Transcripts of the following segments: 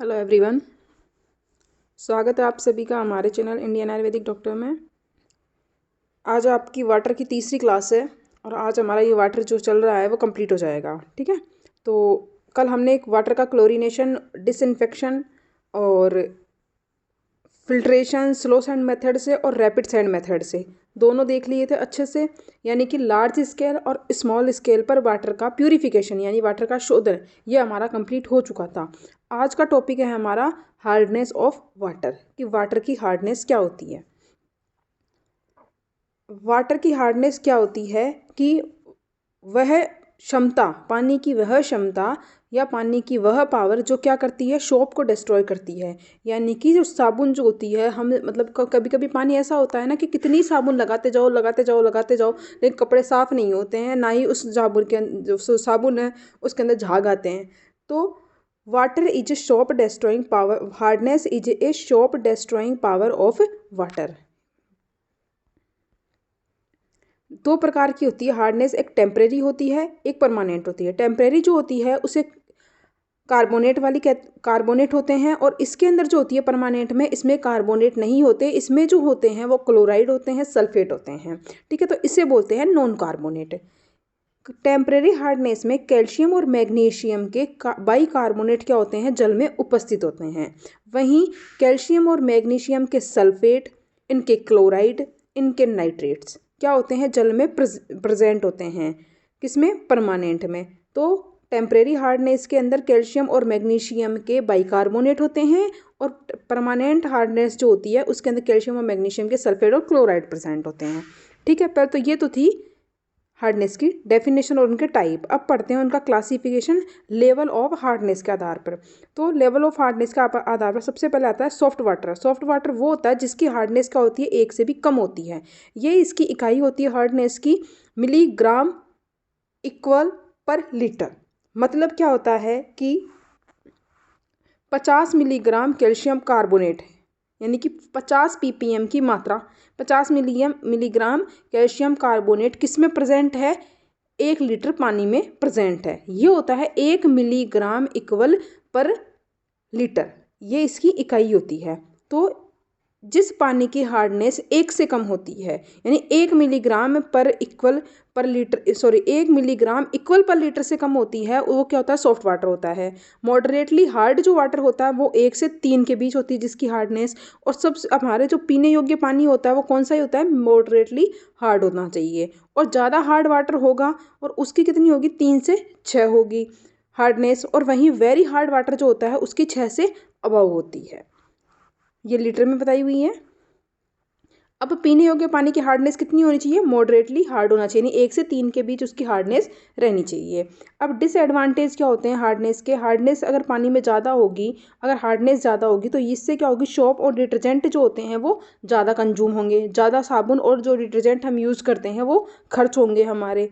Hello everyone, स्वागत है आप सभी का हमारे चैनल इंडियन आयुर्वेदिक डॉक्टर में। आज आपकी वाटर की तीसरी क्लास है और आज हमारा ये वाटर जो चल रहा है वो कंप्लीट हो जाएगा। ठीक है, तो कल हमने एक वाटर का क्लोरीनेशन, डिसइंफेक्शन और फिल्ट्रेशन स्लो सैंड मेथड से और रैपिड सैंड मेथड से दोनों देख लिए थे अच्छे से। यानी कि लार्ज स्केल और स्मॉल स्केल पर वाटर का प्यूरिफिकेशन यानी वाटर का शोधन ये हमारा कंप्लीट हो चुका था। आज का टॉपिक है हमारा हार्डनेस ऑफ वाटर, कि वाटर की हार्डनेस क्या होती है। वाटर की हार्डनेस क्या होती है कि वह क्षमता, पानी की वह क्षमता या पानी की वह पावर जो क्या करती है, सोप को डिस्ट्रॉय करती है। यानी कि जो साबुन जो होती है, हम मतलब कभी कभी पानी ऐसा होता है ना कि कितनी साबुन लगाते जाओ लगाते जाओ लगाते जाओ, लेकिन कपड़े साफ़ नहीं होते हैं, ना ही उस साबुन के जो साबुन है उसके अंदर झाग आते हैं। तो water is a soap destroying power, hardness is a soap destroying power of water. दो प्रकार की होती है हार्डनेस, एक टेम्परेरी होती है, एक परमानेंट होती है। टेम्परेरी जो होती है उसे कार्बोनेट होते हैं, और इसके अंदर जो होती है परमानेंट में, इसमें कार्बोनेट नहीं होते, इसमें जो होते हैं वो क्लोराइड होते हैं, सल्फेट होते हैं। ठीक है, तो इसे बोलते हैं नॉन कार्बोनेट। टेम्परेरी हार्डनेस में कैल्शियम और मैग्नीशियम के बाइकार्बोनेट क्या होते हैं, जल में उपस्थित होते हैं। वहीं कैल्शियम और मैग्नीशियम के सल्फेट, इनके क्लोराइड, इनके नाइट्रेट्स क्या होते हैं, जल में प्रेजेंट होते हैं। किसमें, परमानेंट में। तो टेम्परेरी हार्डनेस के अंदर कैल्शियम और मैग्नीशियम के बाइकार्बोनेट होते हैं, और परमानेंट हार्डनेस जो होती है उसके अंदर कैल्शियम और मैग्नीशियम के सल्फेट और क्लोराइड प्रेजेंट होते हैं। ठीक है, पर तो ये तो थी हार्डनेस की डेफिनेशन और उनके टाइप। अब पढ़ते हैं उनका क्लासिफिकेशन लेवल ऑफ हार्डनेस के आधार पर। तो लेवल ऑफ हार्डनेस के आधार पर सबसे पहले आता है सॉफ्ट वाटर। सॉफ्ट वाटर वो होता है जिसकी हार्डनेस क्या होती है, एक से भी कम होती है। ये इसकी इकाई होती है हार्डनेस की मिलीग्राम इक्वल पर लीटर। मतलब क्या होता है कि 50 मिलीग्राम कैल्शियम कार्बोनेट है, यानी कि 50 ppm की मात्रा, 50 मिलीग्राम कैल्शियम कार्बोनेट किस में प्रेजेंट है, 1 लीटर पानी में प्रेजेंट है। ये होता है 1 मिलीग्राम इक्वल पर लीटर, ये इसकी इकाई होती है। तो जिस पानी की हार्डनेस 1 से कम होती है, यानी 1 मिलीग्राम पर इक्वल पर लीटर, सॉरी 1 मिलीग्राम इक्वल पर लीटर से कम होती है, वो क्या होता है, सॉफ्ट वाटर होता है। मॉडरेटली हार्ड जो वाटर होता है वो 1 से 3 के बीच होती है जिसकी हार्डनेस। और सब हमारे जो पीने योग्य पानी होता है वो कौन सा ही होता है, मॉडरेटली हार्ड होना चाहिए। और ज़्यादा हार्ड वाटर होगा और उसकी कितनी होगी, 3 से 6 होगी हार्डनेस। और वहीं वेरी हार्ड वाटर जो होता है उसकी 6 से अबव होती है। ये लीटर में बताई हुई है। अब पीने योग्य पानी की हार्डनेस कितनी होनी चाहिए, मॉडरेटली हार्ड होना चाहिए, यानी 1 से 3 के बीच उसकी हार्डनेस रहनी चाहिए। अब डिसएडवांटेज क्या होते हैं हार्डनेस के, हार्डनेस अगर पानी में ज़्यादा होगी, अगर हार्डनेस ज़्यादा होगी तो इससे क्या होगी, सोप और डिटर्जेंट जो होते हैं वो ज़्यादा कंज्यूम होंगे, ज़्यादा साबुन और जो डिटर्जेंट हम यूज़ करते हैं वो खर्च होंगे हमारे।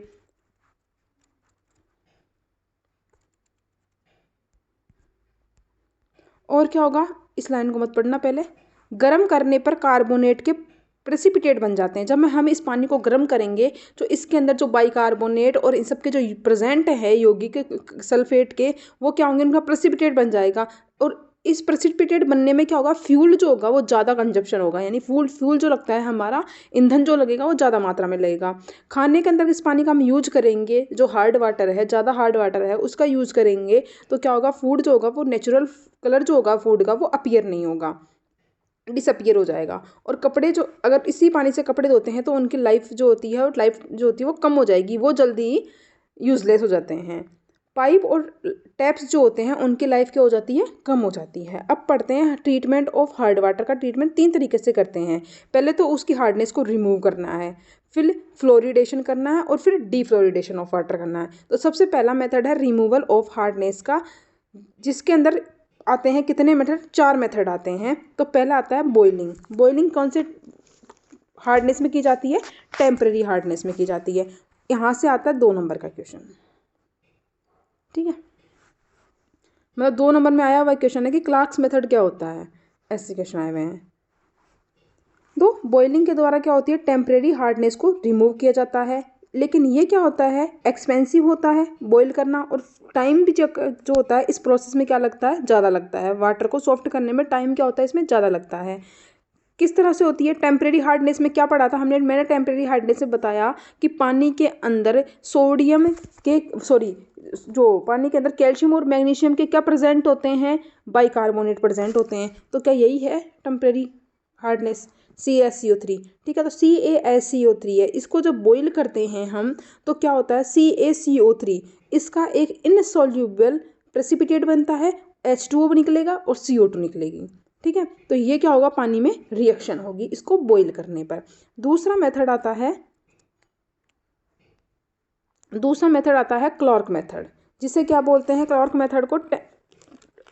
और क्या होगा, इस लाइन को मत पढ़ना पहले। गर्म करने पर कार्बोनेट के प्रेसिपिटेट बन जाते हैं। जब हम इस पानी को गर्म करेंगे तो इसके अंदर जो बाइकार्बोनेट और इन सब के जो प्रेजेंट है यौगिक सल्फेट के, वो क्या होंगे, उनका प्रेसिपिटेट बन जाएगा। और इस प्रेसिपिटेट बनने में क्या होगा, फ्यूल जो होगा वो ज़्यादा कंजप्शन होगा, यानी फ्यूल जो लगता है हमारा, ईंधन जो लगेगा वो ज़्यादा मात्रा में लगेगा। खाने के अंदर इस पानी का हम यूज करेंगे, जो हार्ड वाटर है, ज़्यादा हार्ड वाटर है उसका यूज़ करेंगे, तो क्या होगा, फूड जो होगा वो नेचुरल कलर जो होगा फूड का वो अपीयर नहीं होगा, डिसअपियर हो जाएगा। और कपड़े जो अगर इसी पानी से कपड़े धोते हैं तो उनकी लाइफ जो होती है, लाइफ जो होती है वो कम हो जाएगी, वो जल्दी ही यूजलेस हो जाते हैं। पाइप और टैप्स जो होते हैं उनकी लाइफ क्या हो जाती है, कम हो जाती है। अब पढ़ते हैं ट्रीटमेंट ऑफ हार्ड वाटर का। ट्रीटमेंट 3 तरीके से करते हैं। पहले तो उसकी हार्डनेस को रिमूव करना है, फिर फ्लोरिडेशन करना है, और फिर डीफ्लोरिडेशन ऑफ वाटर करना है। तो सबसे पहला मेथड है रिमूवल ऑफ हार्डनेस का, जिसके अंदर आते हैं कितने मेथड, 4 मेथड आते हैं। तो पहला आता है बॉइलिंग। बॉइलिंग कौन से हार्डनेस में की जाती है, टेम्परेरी हार्डनेस में की जाती है। यहाँ से आता है 2 नंबर का क्वेश्चन। ठीक है, मतलब 2 नंबर में आया हुआ क्वेश्चन है कि क्लार्क्स मेथड क्या होता है, ऐसे क्वेश्चन आए हुए हैं। तो बॉइलिंग के द्वारा क्या होती है, टेम्परेरी हार्डनेस को रिमूव किया जाता है। लेकिन ये क्या होता है, एक्सपेंसिव होता है बॉईल करना, और टाइम भी जो होता है इस प्रोसेस में क्या लगता है, ज़्यादा लगता है। वाटर को सॉफ्ट करने में टाइम क्या होता है, इसमें ज़्यादा लगता है। किस तरह से होती है टेम्परेरी हार्डनेस में, क्या पढ़ा था मैंने टेम्परेरी हार्डनेस में बताया कि पानी के अंदर पानी के अंदर कैल्शियम और मैग्नीशियम के क्या प्रेजेंट होते हैं, बाइकार्बोनेट प्रेजेंट होते हैं। तो क्या यही है टेम्परेरी हार्डनेस, CaSCO3। ठीक है, तो CaSCO3 है, इसको जब बॉईल करते हैं हम तो क्या होता है, CaCO3 इसका एक इनसॉल्यूबल प्रेसिपिटेट बनता है, H2O निकलेगा और CO2 निकलेगी। ठीक है, तो ये क्या होगा, पानी में रिएक्शन होगी इसको बॉईल करने पर। दूसरा मेथड आता है क्लॉर्क मेथड, जिसे क्या बोलते हैं, क्लॉर्क मेथड को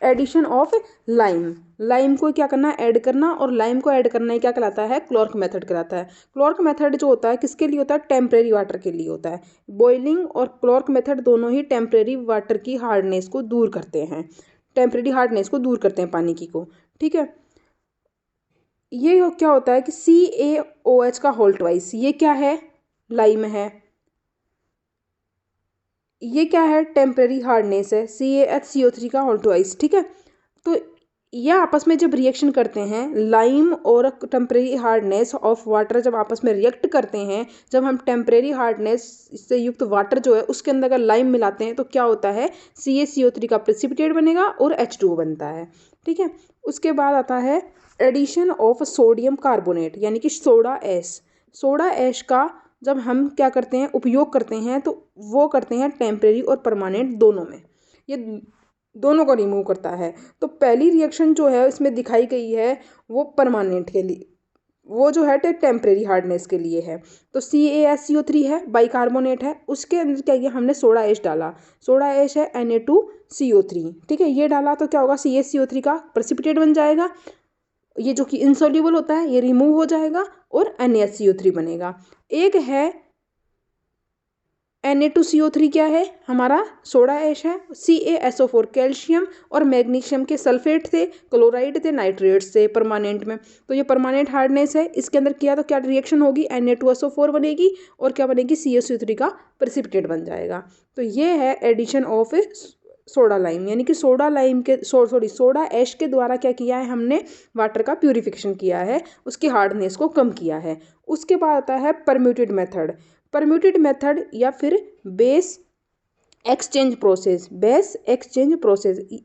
एडिशन ऑफ लाइम को क्या करना, ऐड करना, और लाइम को ऐड करना ही क्या कहलाता है, क्लॉर्क मेथड कहलाता है। क्लॉर्क मेथड जो होता है किसके लिए होता है, टेम्परेरी वाटर के लिए होता है। बॉइलिंग और क्लॉर्क मेथड दोनों ही टेम्परेरी वाटर की हार्डनेस को दूर करते हैं, पानी की को। ठीक है, ये क्या होता है कि CaOH का होल ट्वाइस, ये क्या है, लाइम है, ये क्या है, टेम्परेरी हार्डनेस है, CaHCO3 का होल ट्वाइस। ठीक है, तो ये आपस में जब रिएक्शन करते हैं, लाइम और टेम्परेरी हार्डनेस ऑफ वाटर जब आपस में रिएक्ट करते हैं, जब हम टेम्परेरी हार्डनेस से युक्त वाटर जो है उसके अंदर अगर लाइम मिलाते हैं तो क्या होता है, CaCO3 का प्रेसिपिटेट बनेगा और H2O बनता है। ठीक है, उसके बाद आता है एडिशन ऑफ सोडियम कार्बोनेट, यानी कि सोडा ऐश का जब हम क्या करते हैं, उपयोग करते हैं, तो वो करते हैं टेम्परेरी और परमानेंट दोनों में, ये दोनों को रिमूव करता है। तो पहली रिएक्शन जो है इसमें दिखाई गई है वो परमानेंट के लिए, वो जो है टेम्परेरी हार्डनेस के लिए है। तो CaSCO3 है, बाइकार्बोनेट है, उसके अंदर क्या किया हमने, सोडा ऐश डाला, सोडा ऐश है Na2CO3। ठीक है, ये डाला तो क्या होगा, CaCO3 का प्रेसिपिटेट बन जाएगा, ये जो कि इनसॉल्यूबल होता है ये रिमूव हो जाएगा और NaCO3 बनेगा। एक है Na2CO3 क्या है, हमारा सोडा ऐश है, CaSO4 कैल्शियम और मैग्नीशियम के सल्फेट थे, क्लोराइड थे, नाइट्रेट्स थे परमानेंट में। तो ये परमानेंट हार्डनेस है, इसके अंदर किया तो क्या रिएक्शन होगी, Na2SO4 बनेगी और क्या बनेगी, CaCO3 का प्रेसिपिटेट बन जाएगा। तो ये है एडिशन ऑफ सोडा लाइम, यानी कि सोडा ऐश के द्वारा क्या किया है हमने, वाटर का प्यूरिफिकेशन किया है, उसकी हार्डनेस को कम किया है। उसके बाद आता है परम्यूटेड मेथड या फिर बेस एक्सचेंज प्रोसेस।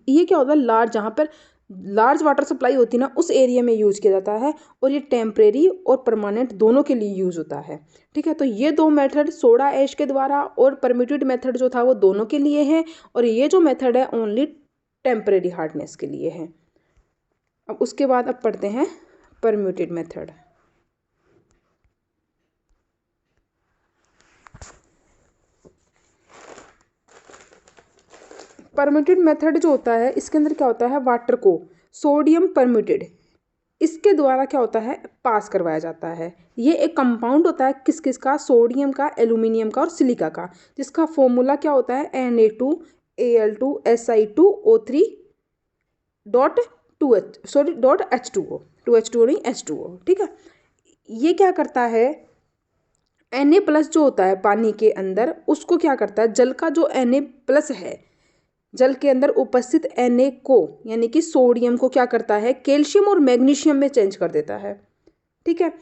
ये क्या होता है, जहाँ पर लार्ज वाटर सप्लाई होती है ना, उस एरिया में यूज किया जाता है, और ये टेम्परेरी और परमानेंट दोनों के लिए यूज होता है। ठीक है, तो ये दो मेथड सोडा ऐश के द्वारा और परम्यूटेड मेथड जो था वो दोनों के लिए है, और ये जो मेथड है ओनली टेम्परेरी हार्डनेस के लिए है। अब उसके बाद अब पढ़ते हैं परम्यूटेड मेथड। परम्यूटेड मेथड जो होता है इसके अंदर क्या होता है, वाटर को सोडियम परम्यूटेड इसके द्वारा क्या होता है, पास करवाया जाता है। ये एक कंपाउंड होता है किसका, सोडियम का, एल्यूमिनियम का और सिलिका का, जिसका फॉर्मूला क्या होता है, Na2Al2Si2O3 डॉट H2O, नहीं H2O। ठीक है, ये क्या करता है, Na+ जो होता है पानी के अंदर उसको क्या करता है, जल का जो Na+ है, जल के अंदर उपस्थित Na को, यानी कि सोडियम को क्या करता है, कैल्शियम और मैग्नीशियम में चेंज कर देता है। ठीक है,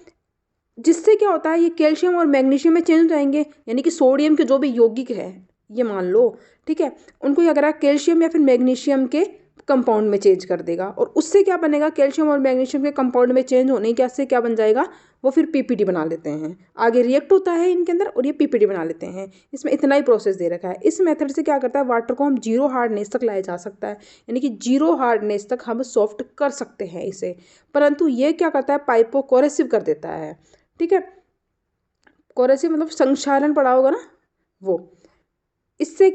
जिससे क्या होता है, ये कैल्शियम और मैग्नीशियम में चेंज हो जाएंगे, यानी कि सोडियम के जो भी यौगिक है ये मान लो, ठीक है, उनको क्या करा, कैल्शियम या फिर मैग्नीशियम के कंपाउंड में चेंज कर देगा, और उससे क्या बनेगा, कैल्शियम और मैग्नीशियम के कंपाउंड में चेंज होने के से क्या बन जाएगा, वो फिर PPT बना लेते हैं, आगे रिएक्ट होता है इनके अंदर और ये PPT बना लेते हैं। इसमें इतना ही प्रोसेस दे रखा है। इस मेथड से क्या करता है, वाटर को हम 0 हार्डनेस तक लाया जा सकता है, यानी कि 0 हार्डनेस तक हम सॉफ्ट कर सकते हैं इसे, परंतु ये क्या करता है, पाइप को कोरेसिव कर देता है। ठीक है, कोरेसिव मतलब संक्षारण पड़ा होगा ना वो, इससे